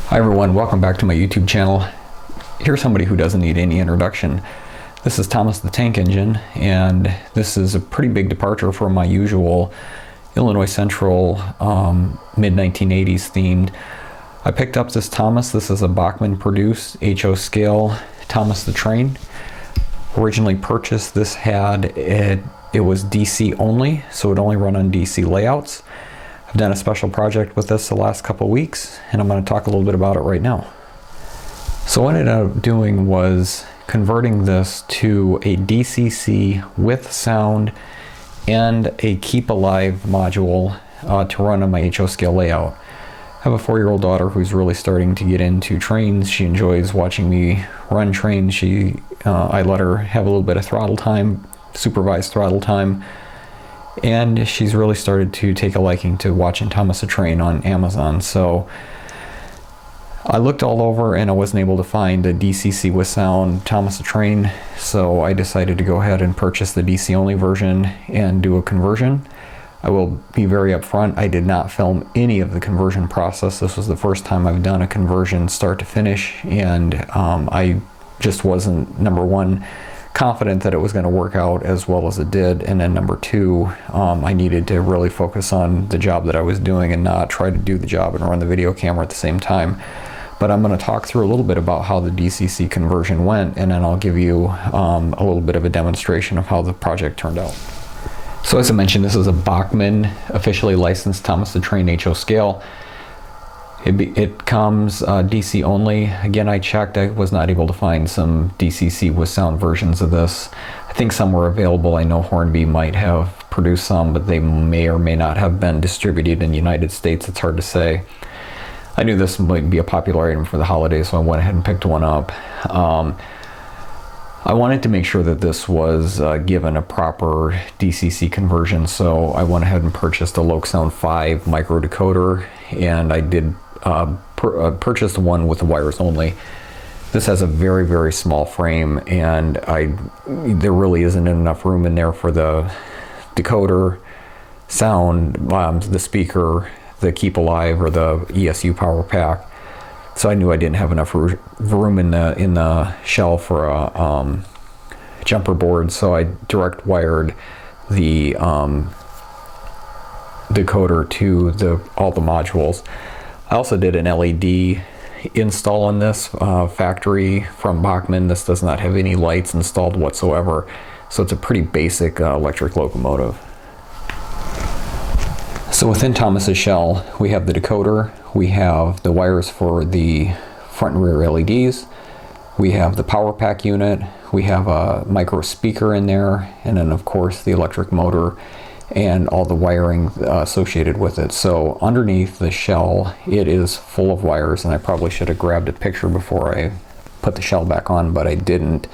Hi everyone, welcome back to my YouTube channel. Here's somebody who doesn't need any introduction. This is Thomas the Tank Engine, and this is a pretty big departure from my usual Illinois Central mid-1980s themed. I picked up this Thomas. This is a Bachmann produced HO scale Thomas the Train. Originally purchased, this had it was DC only, so it only run on DC layouts. I've done a special project with this the last couple weeks, and I'm going to talk a little bit about it right now. So what I ended up doing was converting this to a DCC with sound and a keep alive module to run on my HO scale layout. I have a 4-year-old daughter who's really starting to get into trains. She enjoys watching me run trains. I let her have a little bit of throttle time, supervised throttle time, and she's really started to take a liking to watching Thomas the Train on Amazon. So I looked all over and I wasn't able to find a DCC with sound Thomas the Train, so I decided to go ahead and purchase the DC only version and do a conversion. I will be very upfront, I did not film any of the conversion process. This was the first time I've done a conversion start to finish, and I just wasn't, number one, confident that it was going to work out as well as it did, and then number two, I needed to really focus on the job that I was doing and not try to do the job and run the video camera at the same time. But I'm going to talk through a little bit about how the DCC conversion went, and then I'll give you a little bit of a demonstration of how the project turned out. So as I mentioned, this is a Bachmann officially licensed Thomas the Train HO scale. It comes DC only. Again, I checked, I was not able to find some DCC with sound versions of this. I think some were available. I know Hornby might have produced some, but they may or may not have been distributed in the United States. It's hard to say. I knew this might be a popular item for the holidays, so I went ahead and picked one up. I wanted to make sure that this was given a proper DCC conversion, so I went ahead and purchased a Lokesound 5 micro decoder, and I did purchased one with the wires only. This has a very, very small frame, and there really isn't enough room in there for the decoder, sound, the speaker, the keep alive, or the ESU power pack. So I knew I didn't have enough room in the shell for a jumper board, so I direct wired the decoder to all the modules. I also did an LED install on this factory from Bachmann. This does not have any lights installed whatsoever, so it's a pretty basic electric locomotive. So within Thomas's shell, we have the decoder, we have the wires for the front and rear LEDs, we have the power pack unit, we have a micro speaker in there, and then of course the electric motor and all the wiring associated with it. So underneath the shell, it is full of wires, and I probably should have grabbed a picture before I put the shell back on, but I didn't.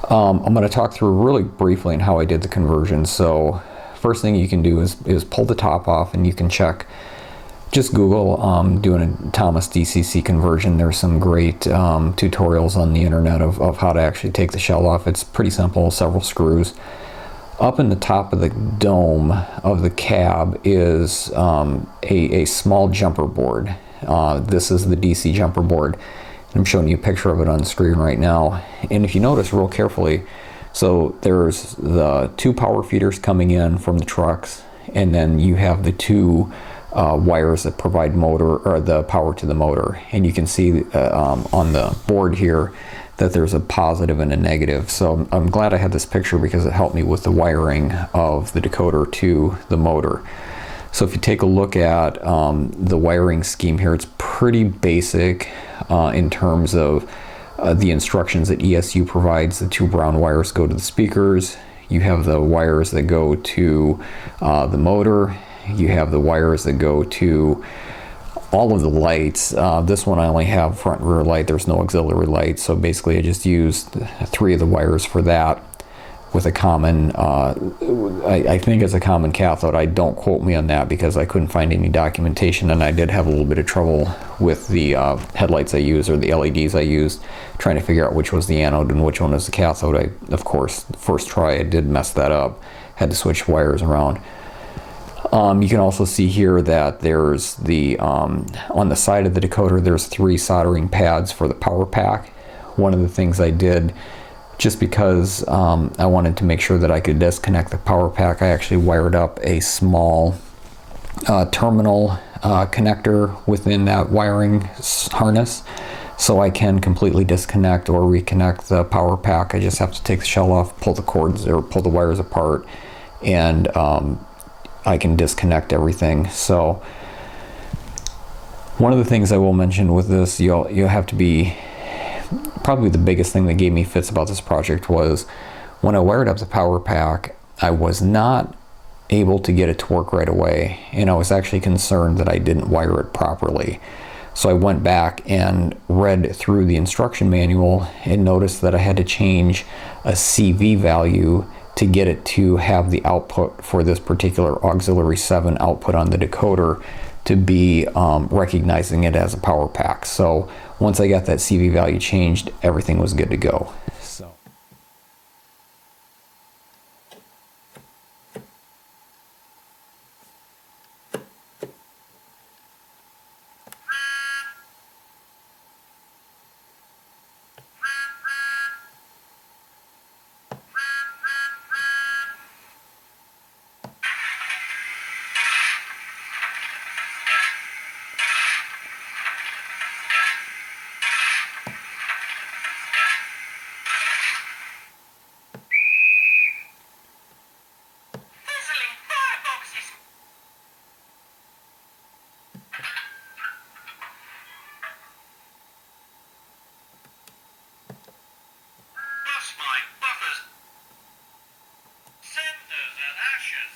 I'm going to talk through really briefly on how I did the conversion. So first thing you can do is pull the top off, and you can check, just Google doing a Thomas DCC conversion. There's some great tutorials on the internet of how to actually take the shell off. It's pretty simple, several screws. Up in the top of the dome of the cab is a small jumper board. This is the DC jumper board. I'm showing you a picture of it on the screen right now. And if you notice real carefully, so there's the 2 power feeders coming in from the trucks, and then you have the 2 wires that provide motor, or the power to the motor. And you can see on the board here that there's a positive and a negative. So I'm glad I had this picture because it helped me with the wiring of the decoder to the motor. So if you take a look at the wiring scheme here, it's pretty basic in terms of the instructions that ESU provides. The 2 brown wires go to the speakers. You have the wires that go to the motor. You have the wires that go to all of the lights. This one I only have front and rear light. There's no auxiliary light, so basically I just used 3 of the wires for that with a common, I think it's a common cathode. Don't quote me on that because I couldn't find any documentation, and I did have a little bit of trouble with the headlights I used, or the LEDs I used, trying to figure out which was the anode and which one was the cathode. Of course, the first try I did mess that up, had to switch wires around. You can also see here that there's the, on the side of the decoder, there's 3 soldering pads for the power pack. One of the things I did, just because I wanted to make sure that I could disconnect the power pack, I actually wired up a small terminal connector within that wiring harness, so I can completely disconnect or reconnect the power pack. I just have to take the shell off, pull the cords or pull the wires apart, and I can disconnect everything. So one of the things I will mention with this, you'll have to be, probably the biggest thing that gave me fits about this project was when I wired up the power pack, I was not able to get it to work right away, and I was actually concerned that I didn't wire it properly. So I went back and read through the instruction manual and noticed that I had to change a CV value to get it to have the output for this particular auxiliary 7 output on the decoder to be recognizing it as a power pack. So once I got that CV value changed, everything was good to go. So. Fizzling fireboxes. Bachmann buffers. Cinders and ashes.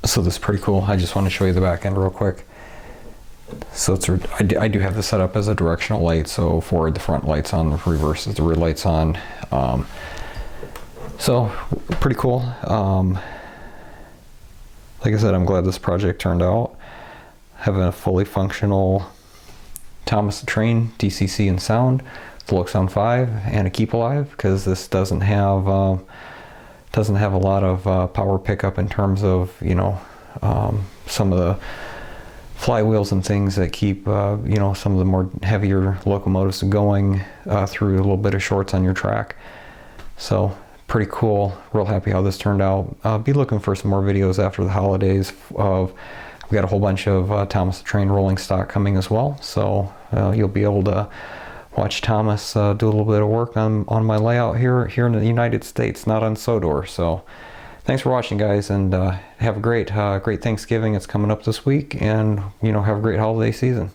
So this is pretty cool. I just want to show you the back end real quick. So it's I do have this set up as a directional light. So forward the front light's on, reverse is the rear light's on. So pretty cool. Like I said, I'm glad this project turned out. Having a fully functional Thomas the Train DCC and sound, the Look Sound 5, and a Keep Alive, because this doesn't have a lot of power pickup in terms of, you know, some of the flywheels and things that keep you know, some of the more heavier locomotives going through a little bit of shorts on your track. So pretty cool. Real happy how this turned out. Be looking for some more videos after the holidays. We got a whole bunch of Thomas the Train rolling stock coming as well, so you'll be able to watch Thomas do a little bit of work on my layout here in the United States, not on Sodor. So thanks for watching, guys, and have a great Thanksgiving. It's coming up this week, and you know, have a great holiday season.